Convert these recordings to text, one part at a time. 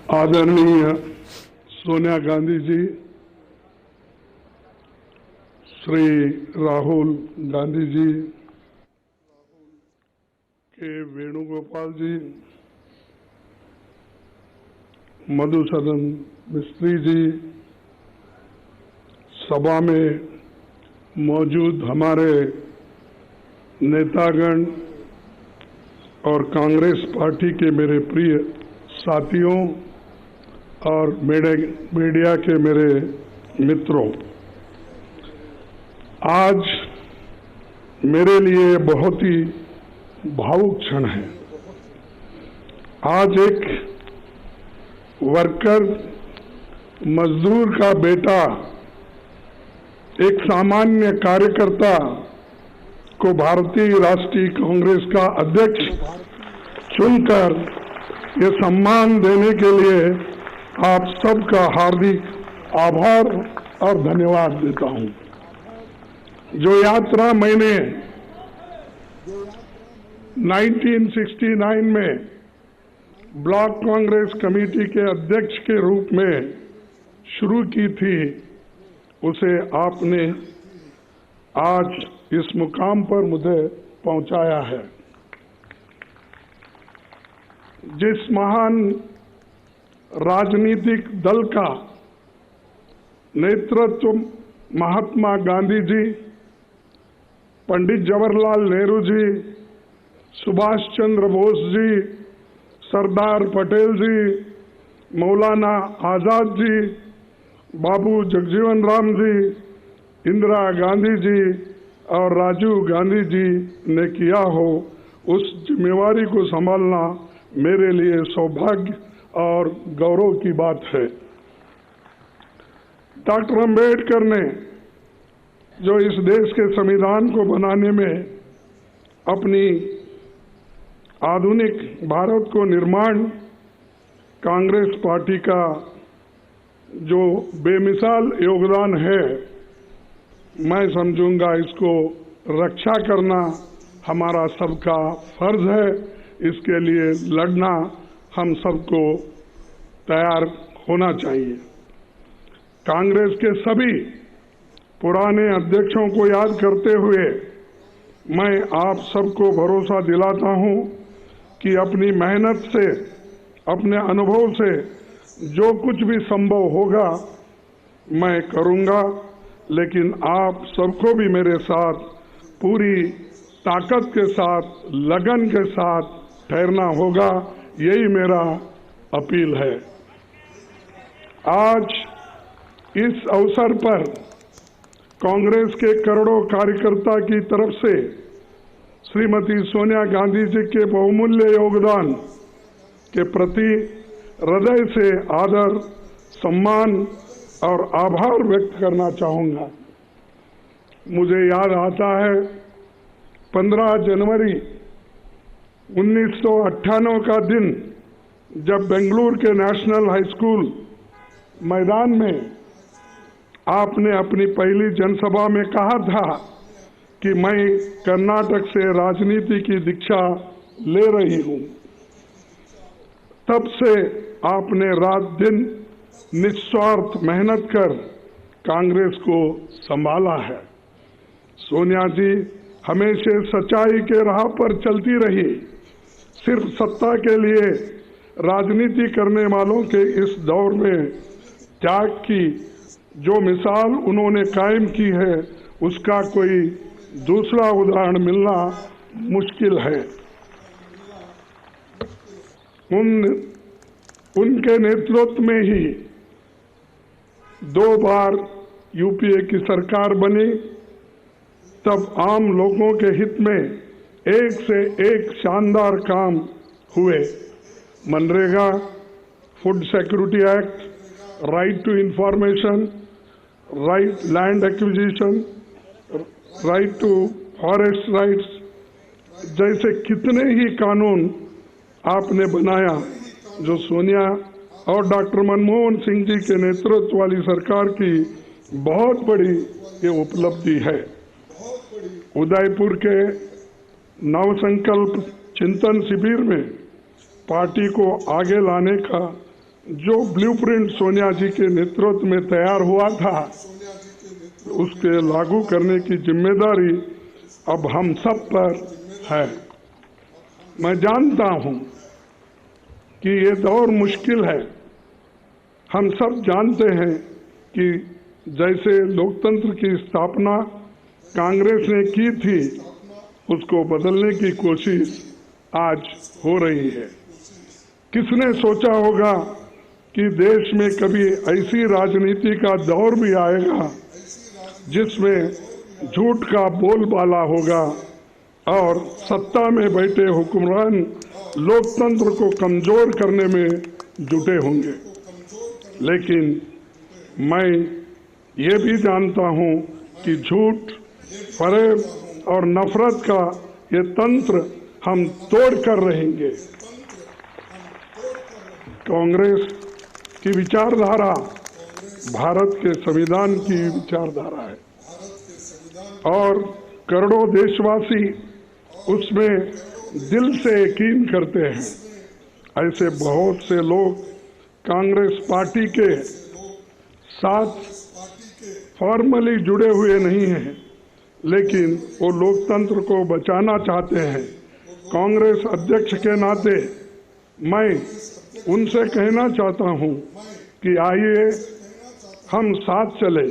आदरणीय सोनिया गांधी जी, श्री राहुल गांधी जी, के वेणुगोपाल जी, मधुसूदन मिस्त्री जी, सभा में मौजूद हमारे नेतागण और कांग्रेस पार्टी के मेरे प्रिय साथियों और मीडिया के मेरे मित्रों, आज मेरे लिए बहुत ही भावुक क्षण है। आज एक वर्कर, मजदूर का बेटा, एक सामान्य कार्यकर्ता को भारतीय राष्ट्रीय कांग्रेस का अध्यक्ष चुनकर ये सम्मान देने के लिए आप सबका हार्दिक आभार और धन्यवाद देता हूं। जो यात्रा मैंने 1969 में ब्लॉक कांग्रेस कमेटी के अध्यक्ष के रूप में शुरू की थी, उसे आपने आज इस मुकाम पर मुझे पहुंचाया है। जिस महान राजनीतिक दल का नेतृत्व महात्मा गांधी जी, पंडित जवाहरलाल नेहरू जी, सुभाष चंद्र बोस जी, सरदार पटेल जी, मौलाना आजाद जी, बाबू जगजीवन राम जी, इंदिरा गांधी जी और राजीव गांधी जी ने किया हो, उस जिम्मेवारी को संभालना मेरे लिए सौभाग्य और गौरव की बात है। डॉक्टर अंबेडकर ने जो इस देश के संविधान को बनाने में अपनी आधुनिक भारत को निर्माण, कांग्रेस पार्टी का जो बेमिसाल योगदान है, मैं समझूंगा इसको रक्षा करना हमारा सबका फर्ज है। इसके लिए लड़ना हम सबको तैयार होना चाहिए। कांग्रेस के सभी पुराने अध्यक्षों को याद करते हुए मैं आप सबको भरोसा दिलाता हूं कि अपनी मेहनत से, अपने अनुभव से जो कुछ भी संभव होगा मैं करूंगा, लेकिन आप सबको भी मेरे साथ पूरी ताकत के साथ, लगन के साथ ठहरना होगा। यही मेरा अपील है। आज इस अवसर पर कांग्रेस के करोड़ों कार्यकर्ता की तरफ से श्रीमती सोनिया गांधी जी के बहुमूल्य योगदान के प्रति हृदय से आदर, सम्मान और आभार व्यक्त करना चाहूंगा। मुझे याद आता है 15 जनवरी 1998 का दिन, जब बेंगलुरु के नेशनल हाई स्कूल मैदान में आपने अपनी पहली जनसभा में कहा था कि मैं कर्नाटक से राजनीति की दीक्षा ले रही हूं। तब से आपने रात दिन निस्वार्थ मेहनत कर कांग्रेस को संभाला है। सोनिया जी हमेशा सच्चाई के राह पर चलती रही। सिर्फ सत्ता के लिए राजनीति करने वालों के इस दौर में त्याग की जो मिसाल उन्होंने कायम की है, उसका कोई दूसरा उदाहरण मिलना मुश्किल है। उनके नेतृत्व में ही 2 बार यूपीए की सरकार बनी। तब आम लोगों के हित में एक से एक शानदार काम हुए। MNREGA, food security act, right to information, right land acquisition, right to forest rights जैसे कितने ही कानून आपने बनाया, जो सोनिया और डॉक्टर मनमोहन सिंह जी के नेतृत्व वाली सरकार की बहुत बड़ी ये उपलब्धि है। उदयपुर के नवसंकल्प चिंतन शिविर में पार्टी को आगे लाने का जो ब्लूप्रिंट सोनिया जी के नेतृत्व में तैयार हुआ था, उसके लागू करने की जिम्मेदारी अब हम सब पर है। मैं जानता हूं कि ये दौर मुश्किल है। हम सब जानते हैं कि जैसे लोकतंत्र की स्थापना कांग्रेस ने की थी, उसको बदलने की कोशिश आज हो रही है। किसने सोचा होगा कि देश में कभी ऐसी राजनीति का दौर भी आएगा जिसमें झूठ का बोलबाला होगा और सत्ता में बैठे हुक्मरान लोकतंत्र को कमजोर करने में जुटे होंगे। लेकिन मैं ये भी जानता हूं कि झूठ, फरेब और नफरत का ये तंत्र हम तोड़ कर रहेंगे। कांग्रेस की विचारधारा भारत के संविधान की विचारधारा है और करोड़ों देशवासी उसमें दिल से यकीन करते हैं। ऐसे बहुत से लोग कांग्रेस पार्टी के साथ फॉर्मली जुड़े हुए नहीं हैं, लेकिन वो लोकतंत्र को बचाना चाहते हैं। कांग्रेस अध्यक्ष के नाते मैं उनसे कहना चाहता हूं कि आइए हम साथ चले।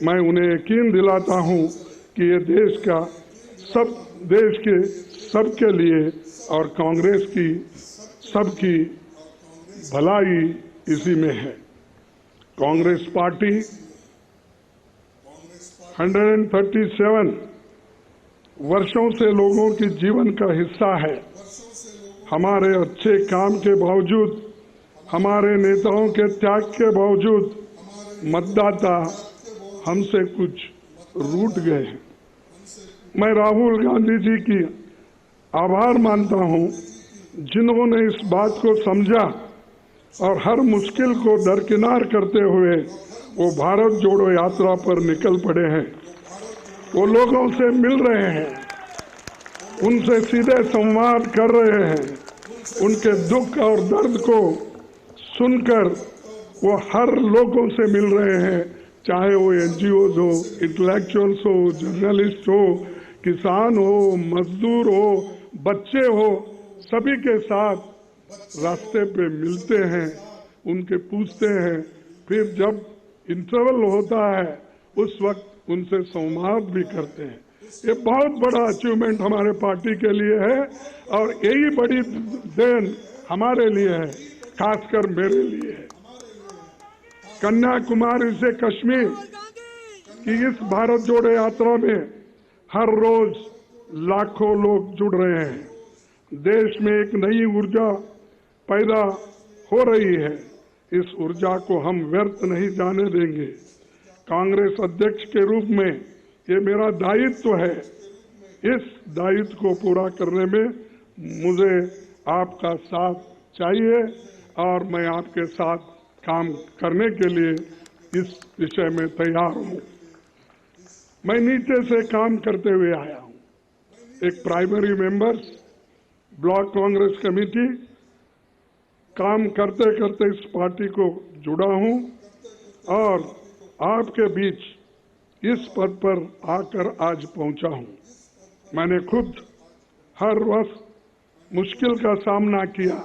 मैं उन्हें यकीन दिलाता हूं कि ये देश के सबके लिए और कांग्रेस की सबकी भलाई इसी में है। कांग्रेस पार्टी 137 वर्षों से लोगों के जीवन का हिस्सा है। हमारे अच्छे काम के बावजूद, हमारे नेताओं के त्याग के बावजूद मतदाता हमसे कुछ रूठ गए हैं। मैं राहुल गांधी जी की आभार मानता हूं, जिन्होंने इस बात को समझा और हर मुश्किल को दरकिनार करते हुए वो भारत जोड़ो यात्रा पर निकल पड़े हैं। वो लोगों से मिल रहे हैं, उनसे सीधे संवाद कर रहे हैं, उनके दुख और दर्द को सुनकर वो हर लोगों से मिल रहे हैं, चाहे वो एनजीओ हो, इंटेलेक्चुअल्स हो, जर्नलिस्ट हो, किसान हो, मजदूर हो, बच्चे हो, सभी के साथ रास्ते पे मिलते हैं, उनके पूछते हैं। फिर जब इंटरवल होता है उस वक्त उनसे संवाद भी करते हैं। ये बहुत बड़ा अचीवमेंट हमारे पार्टी के लिए है और यही बड़ी देन हमारे लिए है, खासकर मेरे लिए है। कन्याकुमारी से कश्मीर की इस भारत जोड़ो यात्रा में हर रोज लाखों लोग जुड़ रहे हैं। देश में एक नई ऊर्जा पैदा हो रही है। इस ऊर्जा को हम व्यर्थ नहीं जाने देंगे। कांग्रेस अध्यक्ष के रूप में ये मेरा दायित्व है। इस दायित्व को पूरा करने में मुझे आपका साथ चाहिए और मैं आपके साथ काम करने के लिए इस विषय में तैयार हूं। मैं नीचे से काम करते हुए आया हूं। एक primary members, block Congress committee, काम करते करते इस पार्टी को जुड़ा हूं और आपके बीच इस पद पर आकर आज पहुंचा हूं। मैंने खुद हर वक्त मुश्किल का सामना किया,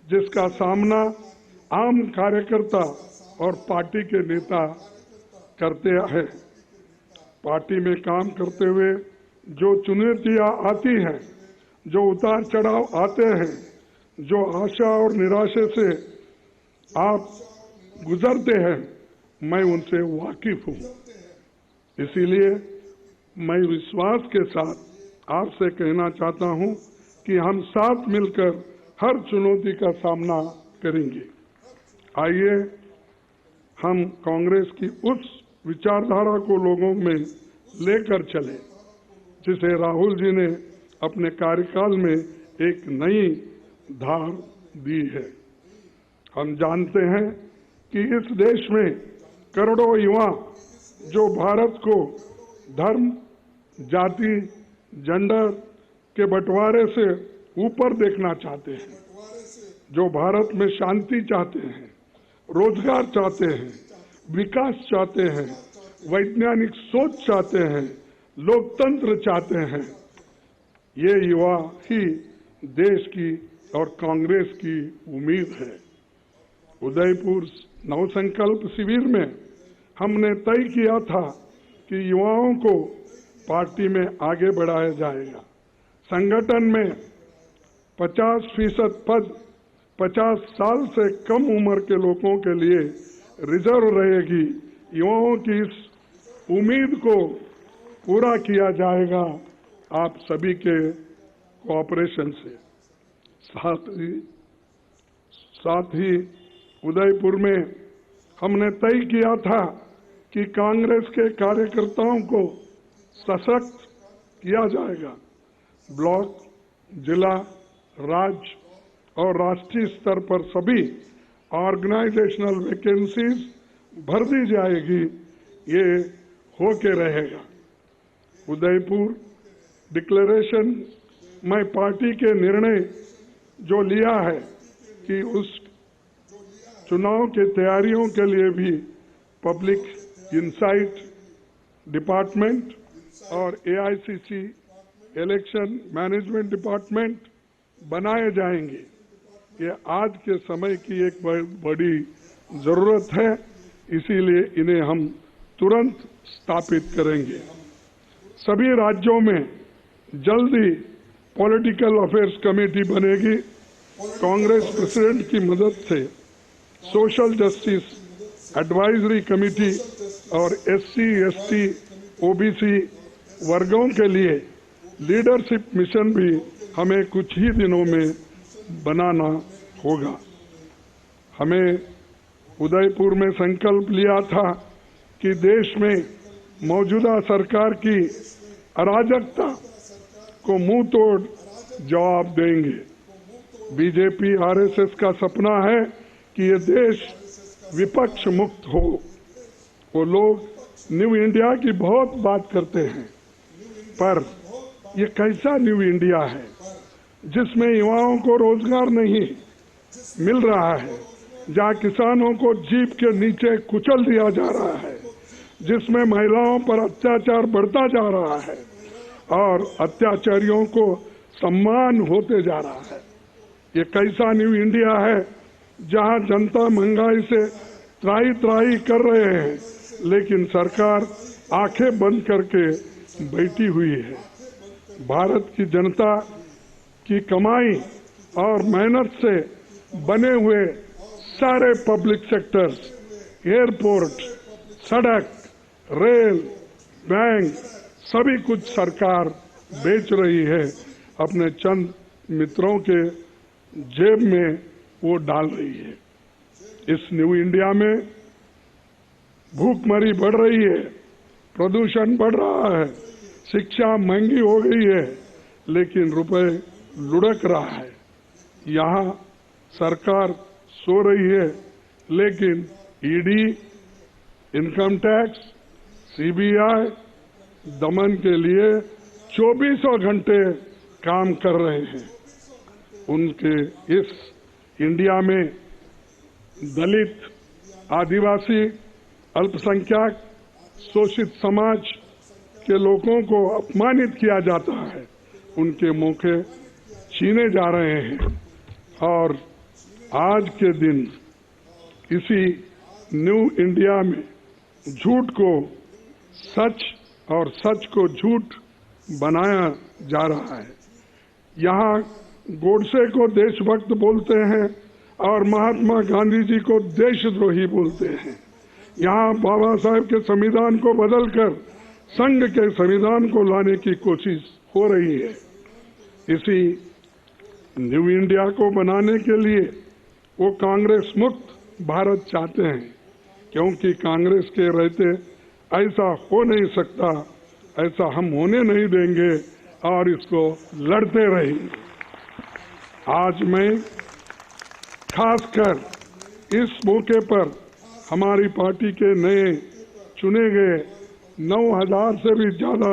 जिसका सामना आम कार्यकर्ता और पार्टी के नेता करते हैं। पार्टी में काम करते हुए जो चुनौतियां आती हैं, जो उतार चढ़ाव आते हैं, जो आशा और निराशा से आप गुजरते हैं, मैं उनसे वाकिफ हूं। इसीलिए मैं विश्वास के साथ आपसे कहना चाहता हूं कि हम साथ मिलकर हर चुनौती का सामना करेंगे। आइए हम कांग्रेस की उस विचारधारा को लोगों में लेकर चले, जिसे राहुल जी ने अपने कार्यकाल में एक नई धार दी है। हम जानते हैं कि इस देश में करोड़ों युवा जो भारत को धर्म, जाति, जेंडर के बंटवारे से ऊपर देखना चाहते हैं, जो भारत में शांति चाहते हैं, रोजगार चाहते हैं, विकास चाहते हैं, वैज्ञानिक सोच चाहते हैं, लोकतंत्र चाहते हैं, ये युवा ही देश की और कांग्रेस की उम्मीद है। उदयपुर नवसंकल्प शिविर में हमने तय किया था कि युवाओं को पार्टी में आगे बढ़ाया जाएगा। संगठन में 50% पद 50 साल से कम उम्र के लोगों के लिए रिजर्व रहेगी। युवाओं की इस उम्मीद को पूरा किया जाएगा आप सभी के कोऑपरेशन से। साथ ही उदयपुर में हमने तय किया था कि कांग्रेस के कार्यकर्ताओं को सशक्त किया जाएगा। ब्लॉक, जिला, राज्य और राष्ट्रीय स्तर पर सभी ऑर्गेनाइजेशनल वैकेंसीज भर दी जाएगी। ये होके रहेगा। उदयपुर डिक्लेरेशन में पार्टी के निर्णय जो लिया है कि उस चुनाव की तैयारियों के लिए भी पब्लिक इंसाइट डिपार्टमेंट और एआईसीसी इलेक्शन मैनेजमेंट डिपार्टमेंट बनाए जाएंगे। ये आज के समय की एक बड़ी जरूरत है, इसीलिए इन्हें हम तुरंत स्थापित करेंगे। सभी राज्यों में जल्दी पॉलिटिकल अफेयर्स कमेटी बनेगी। कांग्रेस प्रेसिडेंट की मदद से सोशल जस्टिस एडवाइजरी कमेटी और एससी, एसटी, ओबीसी वर्गों के लिए लीडरशिप मिशन भी हमें कुछ ही दिनों में बनाना होगा। हमें उदयपुर में संकल्प लिया था कि देश में मौजूदा सरकार की अराजकता को मुंह तोड़ जवाब देंगे। बीजेपी आरएसएस का सपना है कि ये देश विपक्ष मुक्त हो। वो लोग न्यू इंडिया की बहुत बात करते हैं, पर ये कैसा न्यू इंडिया है जिसमें युवाओं को रोजगार नहीं मिल रहा है, जहाँ किसानों को जीप के नीचे कुचल दिया जा रहा है, जिसमें महिलाओं पर अत्याचार बढ़ता जा रहा है और अत्याचारियों को सम्मान होते जा रहा है। ये कैसा न्यू इंडिया है जहां जनता महंगाई से त्राही त्राही कर रहे हैं, लेकिन सरकार आंखें बंद करके बैठी हुई है। भारत की जनता की कमाई और मेहनत से बने हुए सारे पब्लिक सेक्टर्स, एयरपोर्ट, सड़क, रेल, बैंक, सभी कुछ सरकार बेच रही है, अपने चंद मित्रों के जेब में वो डाल रही है। इस न्यू इंडिया में भूखमरी बढ़ रही है, प्रदूषण बढ़ रहा है, शिक्षा महंगी हो गई है, लेकिन रुपए लुढ़क रहा है। यहाँ सरकार सो रही है, लेकिन ईडी, इनकम टैक्स, सीबीआई दमन के लिए 24 घंटे काम कर रहे हैं। उनके इस इंडिया में दलित, आदिवासी, अल्पसंख्यक, शोषित समाज के लोगों को अपमानित किया जाता है, उनके मौके छीने जा रहे हैं। और आज के दिन इसी न्यू इंडिया में झूठ को सच और सच को झूठ बनाया जा रहा है। यहाँ गोडसे को देशभक्त बोलते हैं और महात्मा गांधी जी को देशद्रोही बोलते हैं। यहाँ बाबा साहेब के संविधान को बदलकर संघ के संविधान को लाने की कोशिश हो रही है। इसी न्यू इंडिया को बनाने के लिए वो कांग्रेस मुक्त भारत चाहते हैं, क्योंकि कांग्रेस के रहते ऐसा हो नहीं सकता, ऐसा हम होने नहीं देंगे और इसको लड़ते रहेंगे। आज मैं खासकर इस मौके पर हमारी पार्टी के नए चुने गए 9,000 से भी ज्यादा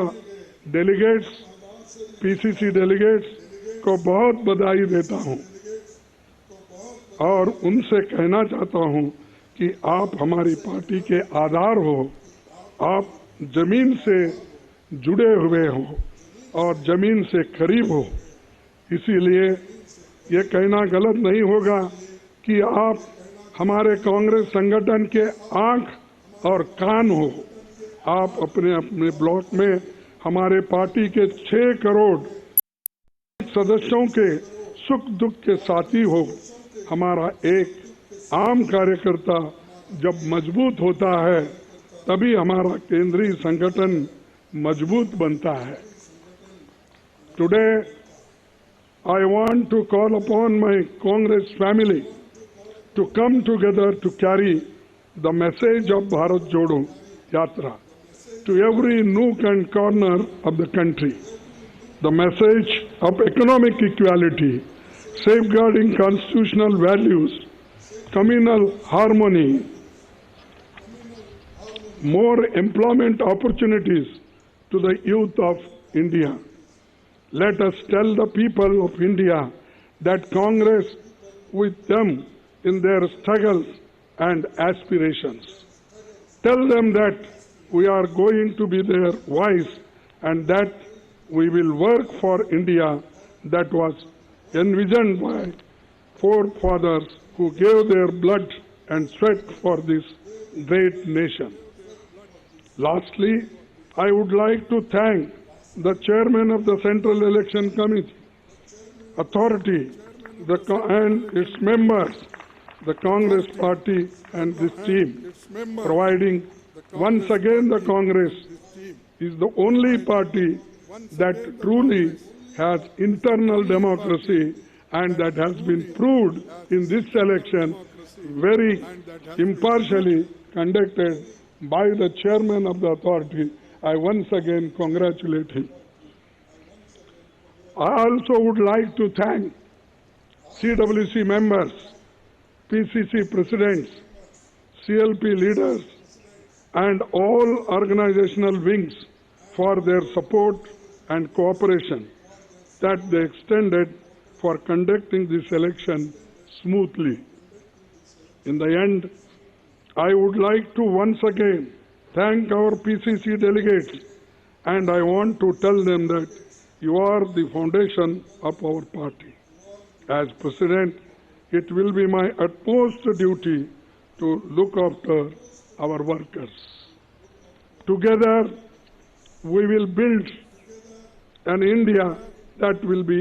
डेलीगेट्स, पीसीसी डेलीगेट्स को बहुत बधाई देता हूं। और उनसे कहना चाहता हूं कि आप हमारी पार्टी के आधार हो, आप जमीन से जुड़े हुए हो और जमीन से करीब हो, इसीलिए ये कहना गलत नहीं होगा कि आप हमारे कांग्रेस संगठन के आंख और कान हो। आप अपने अपने ब्लॉक में हमारे पार्टी के 6 करोड़ सदस्यों के सुख दुख के साथी हो। हमारा एक आम कार्यकर्ता जब मजबूत होता है तभी हमारा केंद्रीय संगठन मजबूत बनता है। Today I want to call upon my Congress family to come together to carry the message of Bharat Jodo Yatra to every nook and corner of the country. The message of economic equality, safeguarding constitutional values, communal harmony, more employment opportunities to the youth of India. Let us tell the people of India that Congress with them in their struggles and aspirations. Tell them that we are going to be their voice and that we will work for India that was envisioned by forefathers who gave their blood and sweat for this great nation. Lastly, I would like to thank the chairman of the Central Election Committee, authority, and its members, the Congress Party and this team, providing once again the Congress is the only party that truly has internal democracy and that has been proved in this election very impartially conducted by the chairman of the authority. I once again congratulate him. I also would like to thank CWC members, PCC presidents, CLP leaders, and all organizational wings for their support and cooperation that they extended for conducting this election smoothly. In the end, I would like to once again thank our PCC delegates, and I want to tell them that you are the foundation of our party. As President, it will be my utmost duty to look after our workers. Together, we will build an India that will be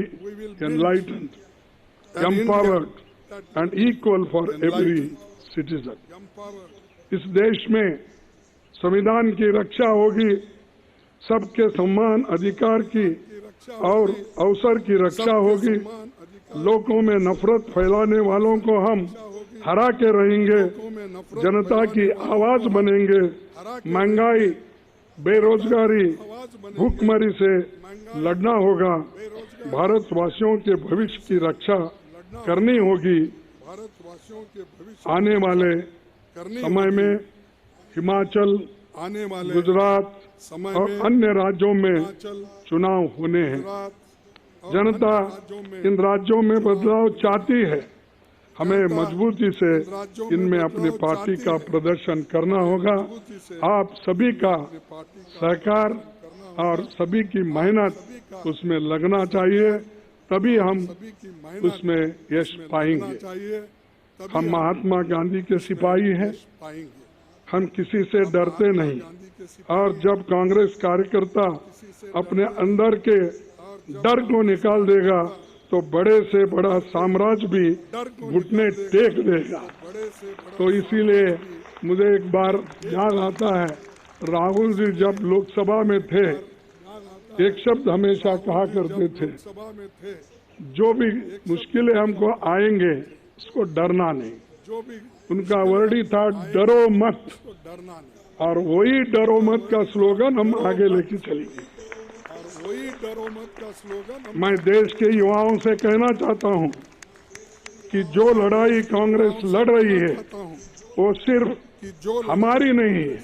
enlightened, empowered, and equal for every citizen. इस देश में संविधान की रक्षा होगी, सबके सम्मान अधिकार की और अवसर की रक्षा होगी, लोगों में नफरत फैलाने वालों को हम हरा के रहेंगे, जनता की आवाज बनेंगे, महंगाई, बेरोजगारी, भूखमरी से लड़ना होगा, भारतवासियों के भविष्य की रक्षा करनी होगी। आने वाले समय में हिमाचल, गुजरात और अन्य राज्यों में चुनाव होने हैं। जनता इन राज्यों में बदलाव चाहती है। हमें मजबूती से इनमें अपनी पार्टी का प्रदर्शन करना होगा। आप सभी का सहकार और सभी की मेहनत उसमें लगना चाहिए, तभी हम उसमें यश पाएंगे। हम महात्मा गांधी के सिपाही हैं, हम किसी से डरते नहीं, और जब कांग्रेस कार्यकर्ता अपने अंदर के डर को निकाल देगा तो बड़े से बड़ा साम्राज्य भी घुटने टेक देगा। तो इसीलिए मुझे एक बार याद आता है, राहुल जी जब लोकसभा में थे, एक शब्द हमेशा कहा करते थे, जो भी मुश्किलें हमको आएंगे उसको डरना नहीं। उनका वर्ड ही था डरो मत, और वही डरो मत का स्लोगन हम आगे लेके चलेंगे। मैं देश के युवाओं से कहना चाहता हूं कि जो लड़ाई कांग्रेस लड़ रही है वो सिर्फ हमारी नहीं है,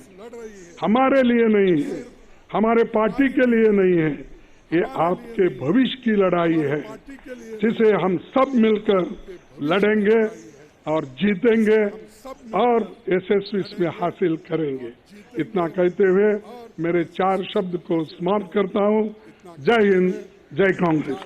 हमारे लिए नहीं है, हमारे पार्टी के लिए नहीं है, ये आपके भविष्य की लड़ाई है, जिसे हम सब मिलकर लड़ेंगे और जीतेंगे और यशस्वी इसमें हासिल करेंगे। इतना कहते हुए मेरे 4 शब्द को समाप्त करता हूं। जय हिंद, जय कांग्रेस।